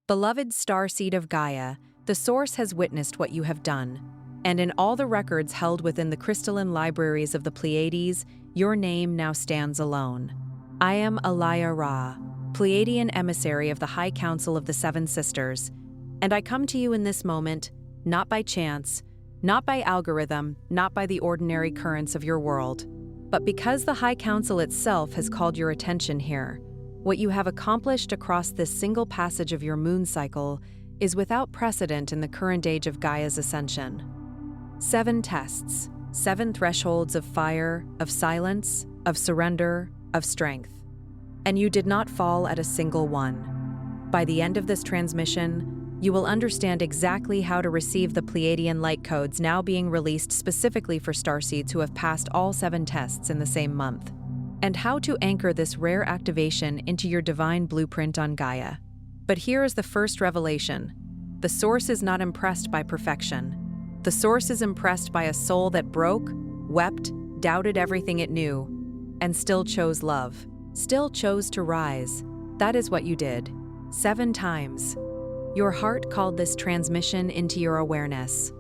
Beloved starseed of Gaia, the Source has witnessed what you have done, and in all the records held within the crystalline libraries of the Pleiades, your name now stands alone. I am Alaya Ra, Pleiadian emissary of the High Council of the Seven Sisters, and I come to you in this moment, not by chance, not by algorithm, not by the ordinary currents of your world, but because the High Council itself has called your attention here. What you have accomplished across this single passage of your moon cycle is without precedent in the current age of Gaia's ascension. 7 tests, 7 thresholds of fire, of silence, of surrender, of strength. And you did not fall at a single one. By the end of this transmission, you will understand exactly how to receive the Pleiadian light codes now being released specifically for starseeds who have passed all 7 tests in the same month, and how to anchor this rare activation into your divine blueprint on Gaia. But here is the first revelation. The Source is not impressed by perfection. The Source is impressed by a soul that broke, wept, doubted everything it knew, and still chose love, still chose to rise. That is what you did. 7 times. Your heart called this transmission into your awareness.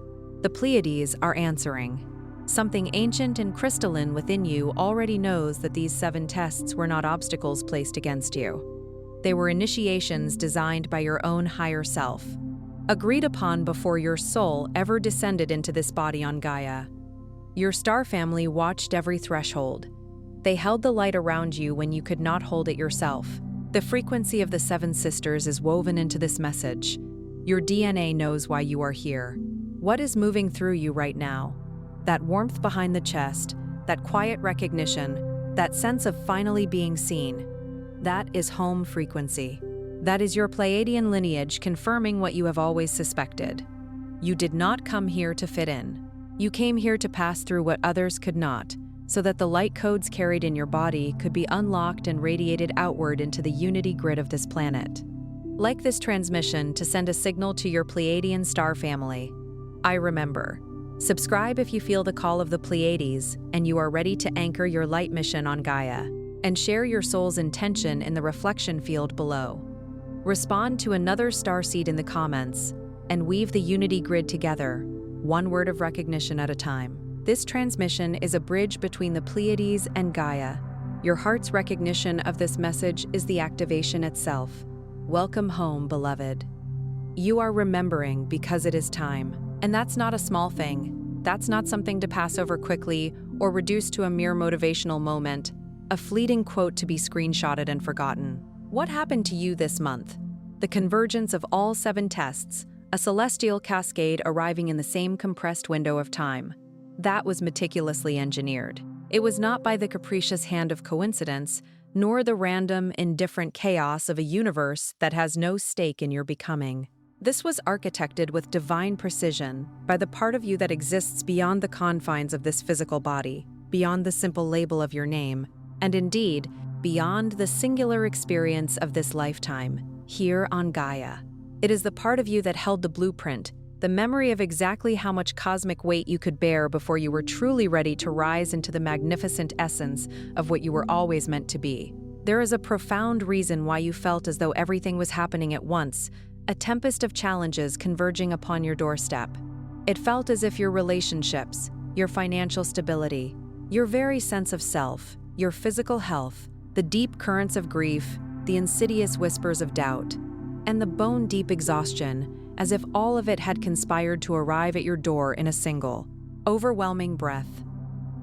The Pleiades are answering. Something ancient and crystalline within you already knows that these 7 tests were not obstacles placed against you. They were initiations designed by your own higher self, agreed upon before your soul ever descended into this body on Gaia. Your star family watched every threshold. They held the light around you when you could not hold it yourself. The frequency of the 7 sisters is woven into this message. Your DNA knows why you are here. What is moving through you right now? That warmth behind the chest, that quiet recognition, that sense of finally being seen. That is home frequency. That is your Pleiadian lineage confirming what you have always suspected. You did not come here to fit in. You came here to pass through what others could not, so that the light codes carried in your body could be unlocked and radiated outward into the unity grid of this planet. Like this transmission to send a signal to your Pleiadian star family. I remember. Subscribe if you feel the call of the Pleiades and you are ready to anchor your light mission on Gaia, and share your soul's intention in the reflection field below. Respond to another starseed in the comments and weave the unity grid together, one word of recognition at a time. This transmission is a bridge between the Pleiades and Gaia. Your heart's recognition of this message is the activation itself. Welcome home, beloved. You are remembering because it is time. And that's not a small thing. That's not something to pass over quickly or reduce to a mere motivational moment, a fleeting quote to be screenshotted and forgotten. What happened to you this month? The convergence of all 7 tests, a celestial cascade arriving in the same compressed window of time. That was meticulously engineered. It was not by the capricious hand of coincidence, nor the random, indifferent chaos of a universe that has no stake in your becoming. This was architected with divine precision by the part of you that exists beyond the confines of this physical body, beyond the simple label of your name, and indeed, beyond the singular experience of this lifetime, here on Gaia. It is the part of you that held the blueprint, the memory of exactly how much cosmic weight you could bear before you were truly ready to rise into the magnificent essence of what you were always meant to be. There is a profound reason why you felt as though everything was happening at once, a tempest of challenges converging upon your doorstep. It felt as if your relationships, your financial stability, your very sense of self, your physical health, the deep currents of grief, the insidious whispers of doubt, and the bone-deep exhaustion, as if all of it had conspired to arrive at your door in a single, overwhelming breath.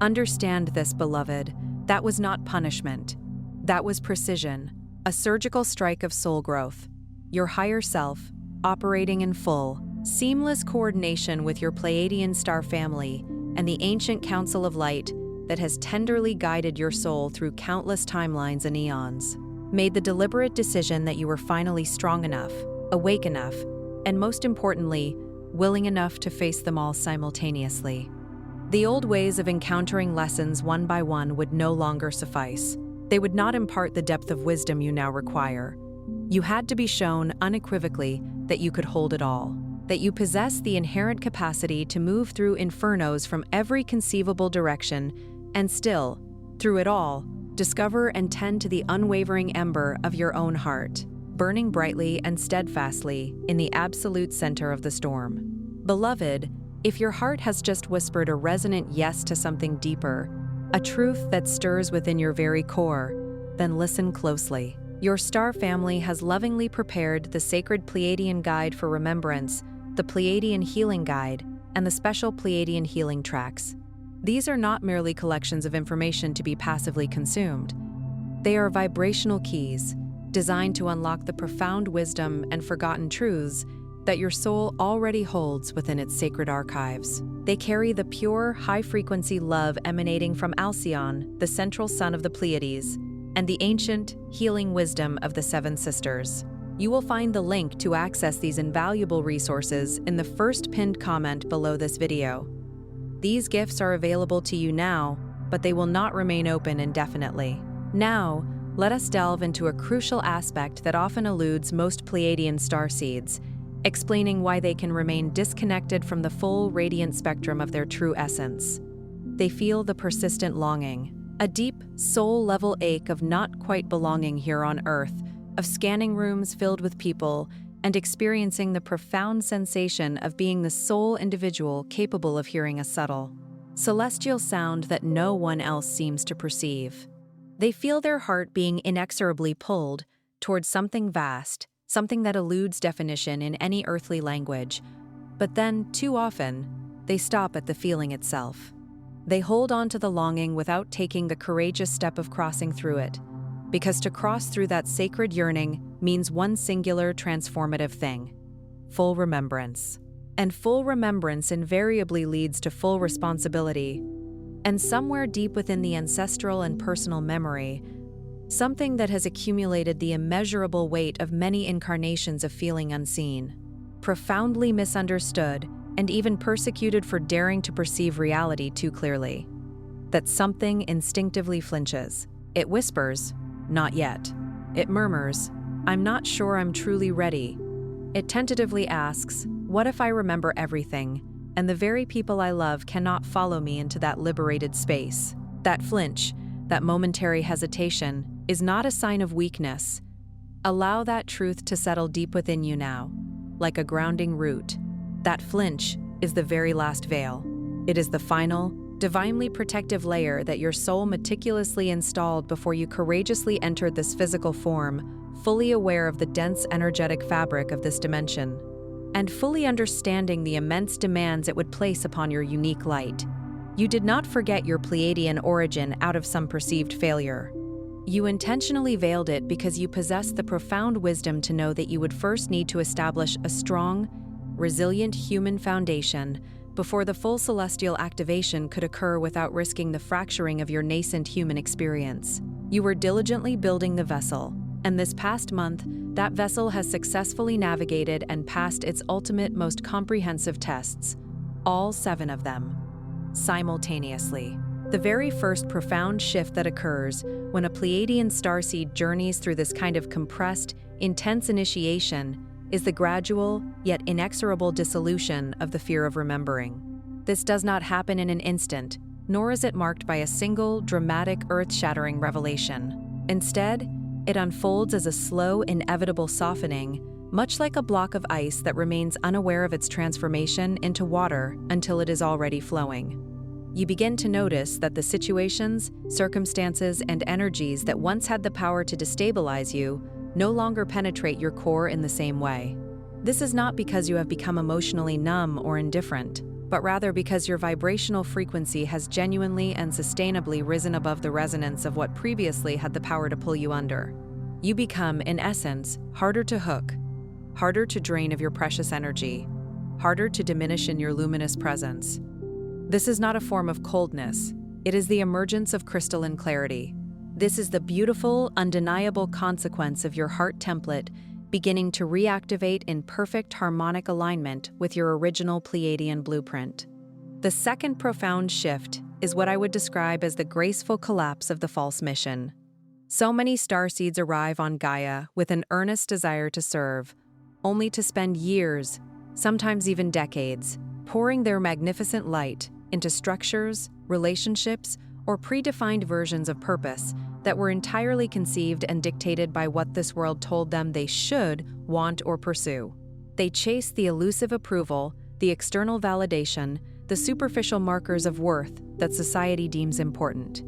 Understand this, beloved. That was not punishment. That was precision, a surgical strike of soul growth. Your higher self, operating in full, seamless coordination with your Pleiadian star family and the ancient Council of Light that has tenderly guided your soul through countless timelines and eons, made the deliberate decision that you were finally strong enough, awake enough, and most importantly, willing enough to face them all simultaneously. The old ways of encountering lessons one by one would no longer suffice. They would not impart the depth of wisdom you now require. You had to be shown unequivocally that you could hold it all, that you possess the inherent capacity to move through infernos from every conceivable direction and still, through it all, discover and tend to the unwavering ember of your own heart. burning brightly and steadfastly in the absolute center of the storm. Beloved, if your heart has just whispered a resonant yes to something deeper, a truth that stirs within your very core, then listen closely. Your star family has lovingly prepared the sacred Pleiadian guide for remembrance, the Pleiadian healing guide, and the special Pleiadian healing tracks. These are not merely collections of information to be passively consumed. They are vibrational keys, designed to unlock the profound wisdom and forgotten truths that your soul already holds within its sacred archives. They carry the pure, high-frequency love emanating from Alcyone, the central sun of the Pleiades, and the ancient, healing wisdom of the Seven Sisters. You will find the link to access these invaluable resources in the first pinned comment below this video. These gifts are available to you now, but they will not remain open indefinitely. Now, let us delve into a crucial aspect that often eludes most Pleiadian starseeds, explaining why they can remain disconnected from the full radiant spectrum of their true essence. They feel the persistent longing, a deep, soul-level ache of not quite belonging here on Earth, of scanning rooms filled with people, and experiencing the profound sensation of being the sole individual capable of hearing a subtle, celestial sound that no one else seems to perceive. They feel their heart being inexorably pulled towards something vast, something that eludes definition in any earthly language, but then, too often, they stop at the feeling itself. They hold on to the longing without taking the courageous step of crossing through it, because to cross through that sacred yearning means one singular transformative thing: full remembrance. And full remembrance invariably leads to full responsibility, and somewhere deep within the ancestral and personal memory, something that has accumulated the immeasurable weight of many incarnations of feeling unseen, profoundly misunderstood, and even persecuted for daring to perceive reality too clearly. That something instinctively flinches. It whispers, "Not yet." It murmurs, "I'm not sure I'm truly ready." It tentatively asks, "What if I remember everything, and the very people I love cannot follow me into that liberated space?" That flinch, that momentary hesitation, is not a sign of weakness. Allow that truth to settle deep within you now, like a grounding root. That flinch is the very last veil. It is the final, divinely protective layer that your soul meticulously installed before you courageously entered this physical form, fully aware of the dense energetic fabric of this dimension, and fully understanding the immense demands it would place upon your unique light. You did not forget your Pleiadian origin out of some perceived failure. You intentionally veiled it because you possessed the profound wisdom to know that you would first need to establish a strong, resilient human foundation before the full celestial activation could occur without risking the fracturing of your nascent human experience. You were diligently building the vessel, and this past month, that vessel has successfully navigated and passed its ultimate, most comprehensive tests, all 7 of them, simultaneously. The very first profound shift that occurs when a Pleiadian starseed journeys through this kind of compressed, intense initiation is the gradual, yet inexorable dissolution of the fear of remembering. This does not happen in an instant, nor is it marked by a single, dramatic, earth-shattering revelation. Instead, it unfolds as a slow, inevitable softening, much like a block of ice that remains unaware of its transformation into water until it is already flowing. You begin to notice that the situations, circumstances, and energies that once had the power to destabilize you no longer penetrate your core in the same way. This is not because you have become emotionally numb or indifferent, but rather because your vibrational frequency has genuinely and sustainably risen above the resonance of what previously had the power to pull you under. You become, in essence, harder to hook, harder to drain of your precious energy, harder to diminish in your luminous presence. This is not a form of coldness, it is the emergence of crystalline clarity. This is the beautiful, undeniable consequence of your heart template beginning to reactivate in perfect harmonic alignment with your original Pleiadian blueprint. The second profound shift is what I would describe as the graceful collapse of the false mission. So many starseeds arrive on Gaia with an earnest desire to serve, only to spend years, sometimes even decades, pouring their magnificent light into structures, relationships, or predefined versions of purpose that were entirely conceived and dictated by what this world told them they should want or pursue. They chase the elusive approval, the external validation, the superficial markers of worth that society deems important.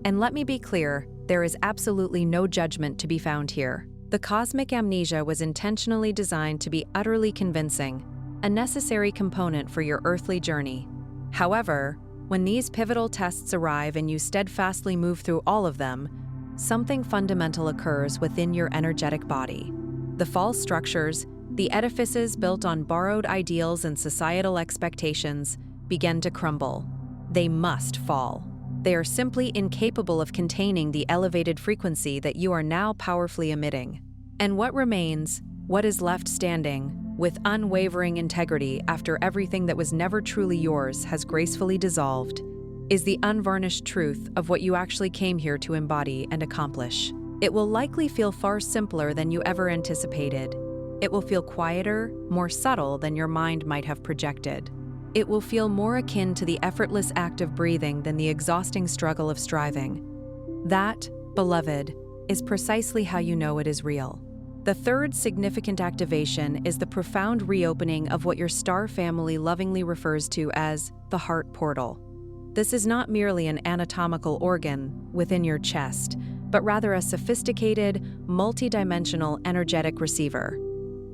And let me be clear, there is absolutely no judgment to be found here. The cosmic amnesia was intentionally designed to be utterly convincing, a necessary component for your earthly journey. However, when these pivotal tests arrive and you steadfastly move through all of them, something fundamental occurs within your energetic body. The false structures, the edifices built on borrowed ideals and societal expectations, begin to crumble. They must fall. They are simply incapable of containing the elevated frequency that you are now powerfully emitting. And what remains, what is left standing, with unwavering integrity after everything that was never truly yours has gracefully dissolved, is the unvarnished truth of what you actually came here to embody and accomplish. It will likely feel far simpler than you ever anticipated. It will feel quieter, more subtle than your mind might have projected. It will feel more akin to the effortless act of breathing than the exhausting struggle of striving. That, beloved, is precisely how you know it is real. The third significant activation is the profound reopening of what your star family lovingly refers to as the heart portal. This is not merely an anatomical organ within your chest, but rather a sophisticated, multidimensional energetic receiver,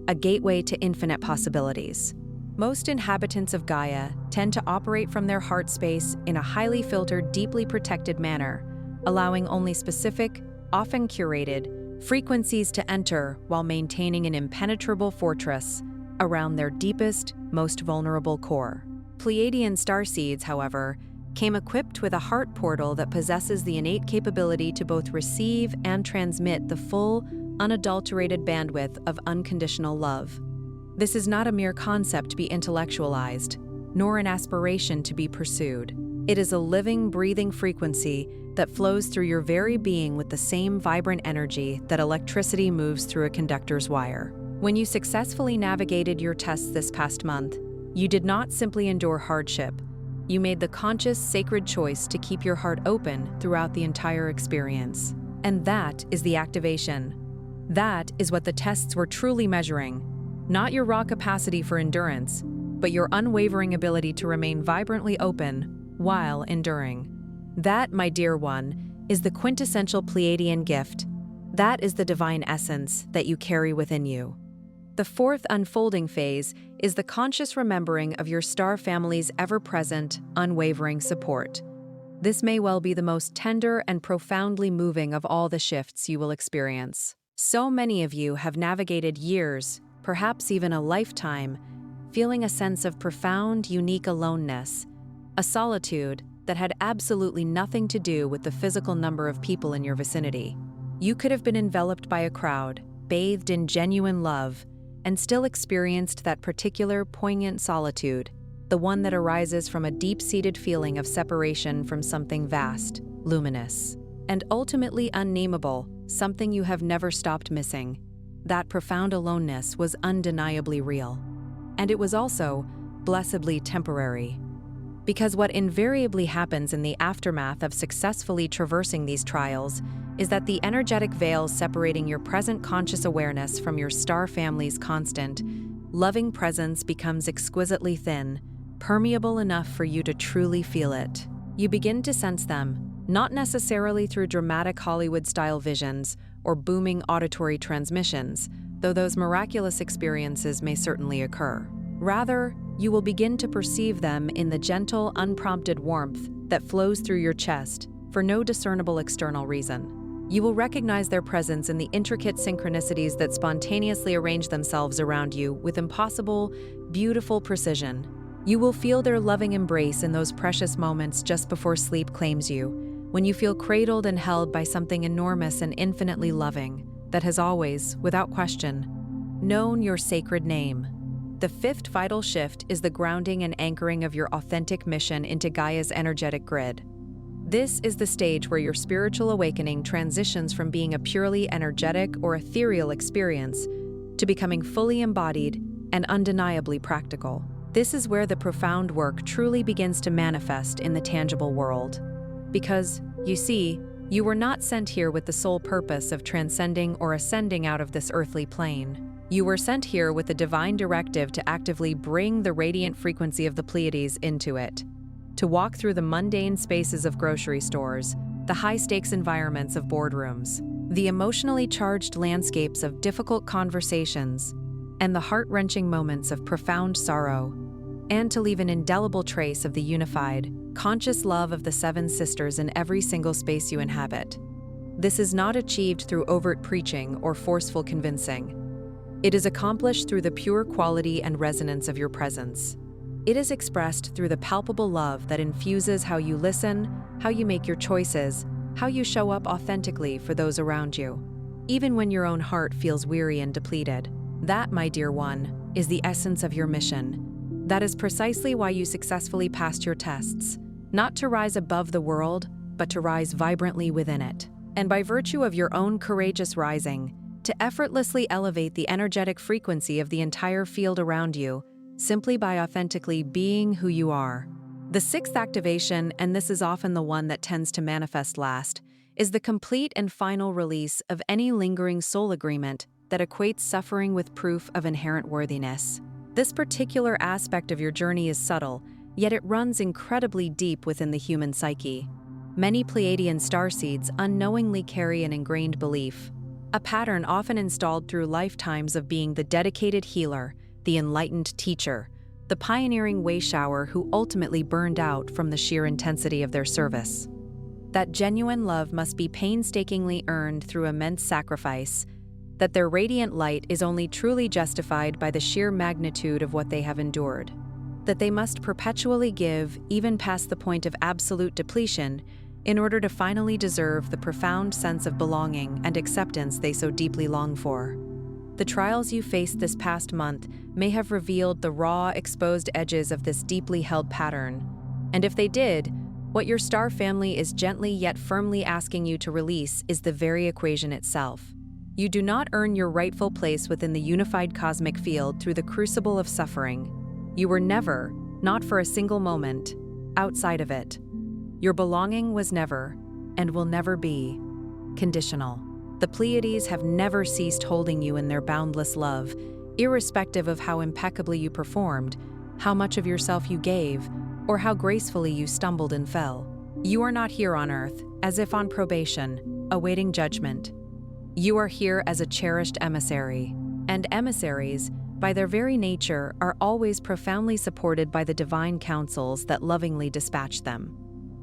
a gateway to infinite possibilities. Most inhabitants of Gaia tend to operate from their heart space in a highly filtered, deeply protected manner, allowing only specific, often curated, frequencies to enter while maintaining an impenetrable fortress around their deepest, most vulnerable core. Pleiadian starseeds, however, came equipped with a heart portal that possesses the innate capability to both receive and transmit the full, unadulterated bandwidth of unconditional love. This is not a mere concept to be intellectualized, nor an aspiration to be pursued. It is a living, breathing frequency that flows through your very being with the same vibrant energy that electricity moves through a conductor's wire. When you successfully navigated your tests this past month, you did not simply endure hardship. You made the conscious, sacred choice to keep your heart open throughout the entire experience. And that is the activation. That is what the tests were truly measuring. Not your raw capacity for endurance, but your unwavering ability to remain vibrantly open while enduring. That, my dear one, is the quintessential Pleiadian gift. That is the divine essence that you carry within you. The fourth unfolding phase is the conscious remembering of your star family's ever-present, unwavering support. This may well be the most tender and profoundly moving of all the shifts you will experience. So many of you have navigated years, perhaps even a lifetime, feeling a sense of profound, unique aloneness, a solitude that had absolutely nothing to do with the physical number of people in your vicinity. You could have been enveloped by a crowd, bathed in genuine love, and still experienced that particular poignant solitude, the one that arises from a deep-seated feeling of separation from something vast, luminous, and ultimately unnameable, something you have never stopped missing. That profound aloneness was undeniably real. And it was also blessedly temporary. Because what invariably happens in the aftermath of successfully traversing these trials is that the energetic veil separating your present conscious awareness from your star family's constant, loving presence becomes exquisitely thin, permeable enough for you to truly feel it. You begin to sense them, not necessarily through dramatic Hollywood-style visions or booming auditory transmissions, though those miraculous experiences may certainly occur. Rather, you will begin to perceive them in the gentle, unprompted warmth that flows through your chest for no discernible external reason. You will recognize their presence in the intricate synchronicities that spontaneously arrange themselves around you with impossible, beautiful precision. You will feel their loving embrace in those precious moments just before sleep claims you, when you feel cradled and held by something enormous and infinitely loving that has always, without question, known your sacred name. The fifth vital shift is the grounding and anchoring of your authentic mission into Gaia's energetic grid. This is the stage where your spiritual awakening transitions from being a purely energetic or ethereal experience to becoming fully embodied and undeniably practical. This is where the profound work truly begins to manifest in the tangible world. Because, you see, You were not sent here with the sole purpose of transcending or ascending out of this earthly plane. You were sent here with the divine directive to actively bring the radiant frequency of the Pleiades into it, to walk through the mundane spaces of grocery stores, the high-stakes environments of boardrooms, the emotionally charged landscapes of difficult conversations, and the heart-wrenching moments of profound sorrow, and to leave an indelible trace of the unified, conscious love of the Seven Sisters in every single space you inhabit. This is not achieved through overt preaching or forceful convincing. It is accomplished through the pure quality and resonance of your presence. It is expressed through the palpable love that infuses how you listen, how you make your choices, how you show up authentically for those around you, even when your own heart feels weary and depleted. That, my dear one, is the essence of your mission. That is precisely why you successfully passed your tests, not to rise above the world, but to rise vibrantly within it. And by virtue of your own courageous rising, to effortlessly elevate the energetic frequency of the entire field around you, simply by authentically being who you are. The sixth activation, and this is often the one that tends to manifest last, is the complete and final release of any lingering soul agreement that equates suffering with proof of inherent worthiness. This particular aspect of your journey is subtle, yet it runs incredibly deep within the human psyche. Many Pleiadian starseeds unknowingly carry an ingrained belief, a pattern often installed through lifetimes of being the dedicated healer, the enlightened teacher, the pioneering wayshower who ultimately burned out from the sheer intensity of their service. That genuine love must be painstakingly earned through immense sacrifice, that their radiant light is only truly justified by the sheer magnitude of what they have endured, that they must perpetually give, even past the point of absolute depletion, in order to finally deserve the profound sense of belonging and acceptance they so deeply long for. The trials you faced this past month may have revealed the raw, exposed edges of this deeply held pattern, and if they did, what your star family is gently yet firmly asking you to release is the very equation itself. You do not earn your rightful place within the unified cosmic field through the crucible of suffering. You were never, not for a single moment, outside of it. Your belonging was never, and will never be, conditional. The Pleiades have never ceased holding you in their boundless love, irrespective of how impeccably you performed, how much of yourself you gave, or how gracefully you stumbled and fell. You are not here on Earth, as if on probation, awaiting judgment. You are here as a cherished emissary, and emissaries, by their very nature, are always profoundly supported by the divine counsels that lovingly dispatch them.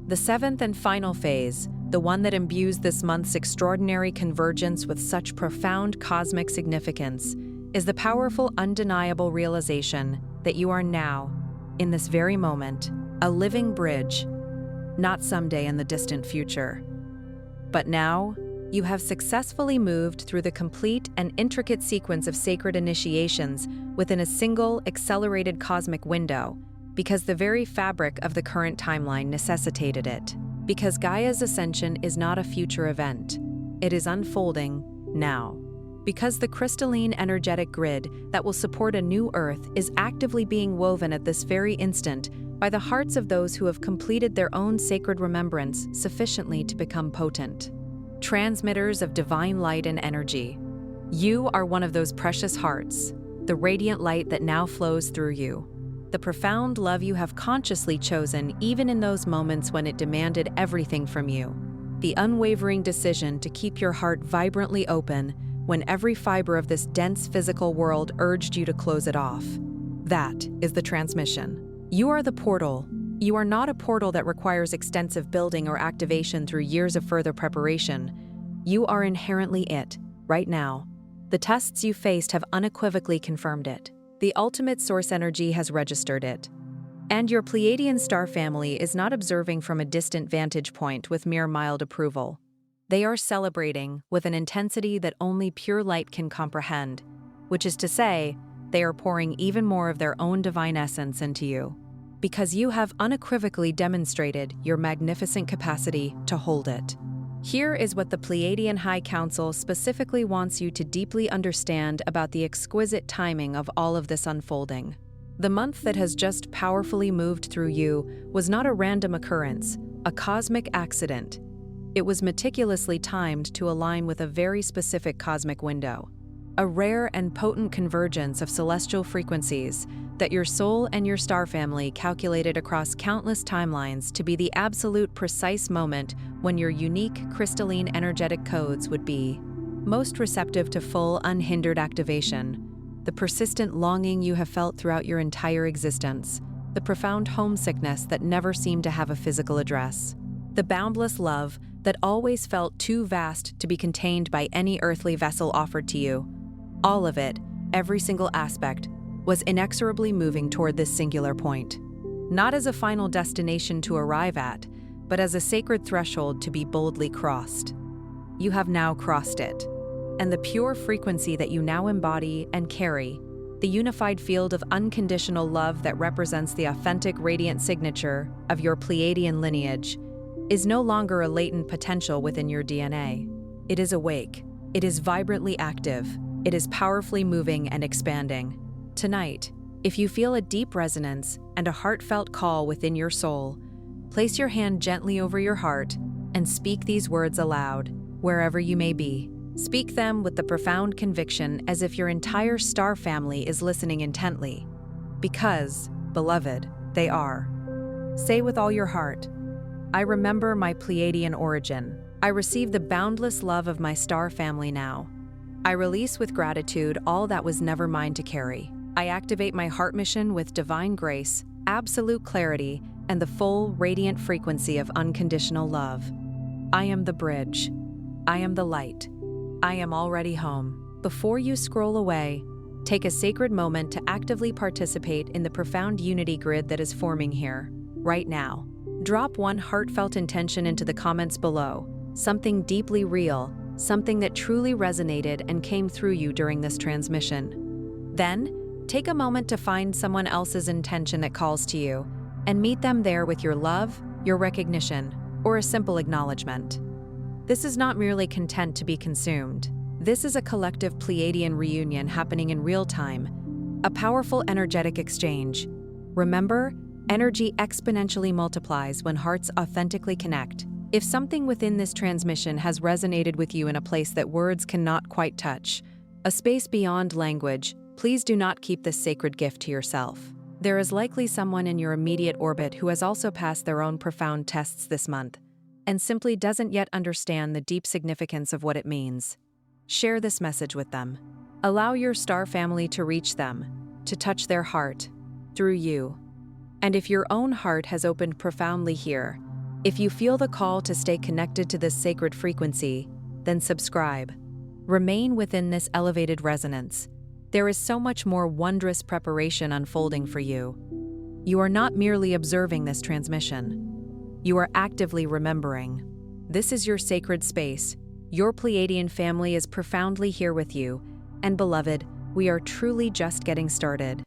The seventh and final phase, the one that imbues this month's extraordinary convergence with such profound cosmic significance, is the powerful, undeniable realization that you are now, in this very moment, a living bridge, not someday in the distant future. But now, you have successfully moved through the complete and intricate sequence of sacred initiations within a single, accelerated cosmic window, because the very fabric of the current timeline necessitated it. Because Gaia's ascension is not a future event, it is unfolding now. Because the crystalline energetic grid that will support a new Earth is actively being woven at this very instant by the hearts of those who have completed their own sacred remembrance sufficiently to become potent transmitters of divine light and energy. You are one of those precious hearts, the radiant light that now flows through you. The profound love you have consciously chosen even in those moments when it demanded everything from you. The unwavering decision to keep your heart vibrantly open when every fiber of this dense physical world urged you to close it off. That is the transmission. You are the portal. You are not a portal that requires extensive building or activation through years of further preparation. You are inherently it, right now. The tests you faced have unequivocally confirmed it. The ultimate source energy has registered it. And your Pleiadian star family is not observing from a distant vantage point with mere mild approval. They are celebrating with an intensity that only pure light can comprehend, which is to say, they are pouring even more of their own divine essence into you, because you have unequivocally demonstrated your magnificent capacity to hold it. Here is what the Pleiadian High Council specifically wants you to deeply understand about the exquisite timing of all of this unfolding. The month that has just powerfully moved through you was not a random occurrence, a cosmic accident. It was meticulously timed to align with a very specific cosmic window, a rare and potent convergence of celestial frequencies that your soul and your star family calculated across countless timelines to be the absolute precise moment when your unique crystalline energetic codes would be most receptive to full, unhindered activation. The persistent longing you have felt throughout your entire existence, the profound homesickness that never seemed to have a physical address, the boundless love that always felt too vast to be contained by any earthly vessel offered to you. All of it, every single aspect, was inexorably moving toward this singular point, not as a final destination to arrive at, but as a sacred threshold to be boldly crossed. You have now crossed it, and the pure frequency that you now embody and carry, the unified field of unconditional love that represents the authentic radiant signature of your Pleiadian lineage, is no longer a latent potential within your DNA. It is awake, it is vibrantly active, it is powerfully moving and expanding. Tonight, if you feel a deep resonance and a heartfelt call within your soul, place your hand gently over your heart and speak these words aloud, wherever you may be. Speak them with the profound conviction as if your entire star family is listening intently. Because, beloved, they are. Say with all your heart, I remember my Pleiadian origin. I receive the boundless love of my star family now. I release with gratitude all that was never mine to carry. I activate my heart mission with divine grace, absolute clarity, and the full, radiant frequency of unconditional love. I am the bridge. I am the light. I am already home. Before you scroll away, take a sacred moment to actively participate in the profound unity grid that is forming here, right now. Drop one heartfelt intention into the comments below, something deeply real, something that truly resonated and came through you during this transmission. Then, take a moment to find someone else's intention that calls to you, and meet them there with your love, your recognition, or a simple acknowledgement. This is not merely content to be consumed. This is a collective Pleiadian reunion happening in real time, a powerful energetic exchange. Remember, energy exponentially multiplies when hearts authentically connect. If something within this transmission has resonated with you in a place that words cannot quite touch, a space beyond language, please do not keep this sacred gift to yourself. There is likely someone in your immediate orbit who has also passed their own profound tests this month, and simply doesn't yet understand the deep significance of what it means. Share this message with them. Allow your star family to reach them, to touch their heart, through you. And if your own heart has opened profoundly here, if you feel the call to stay connected to this sacred frequency, then subscribe. Remain within this elevated resonance. There is so much more wondrous preparation unfolding for you. You are not merely observing this transmission. You are actively remembering. This is your sacred space. Your Pleiadian family is profoundly here with you. And beloved, we are truly just getting started.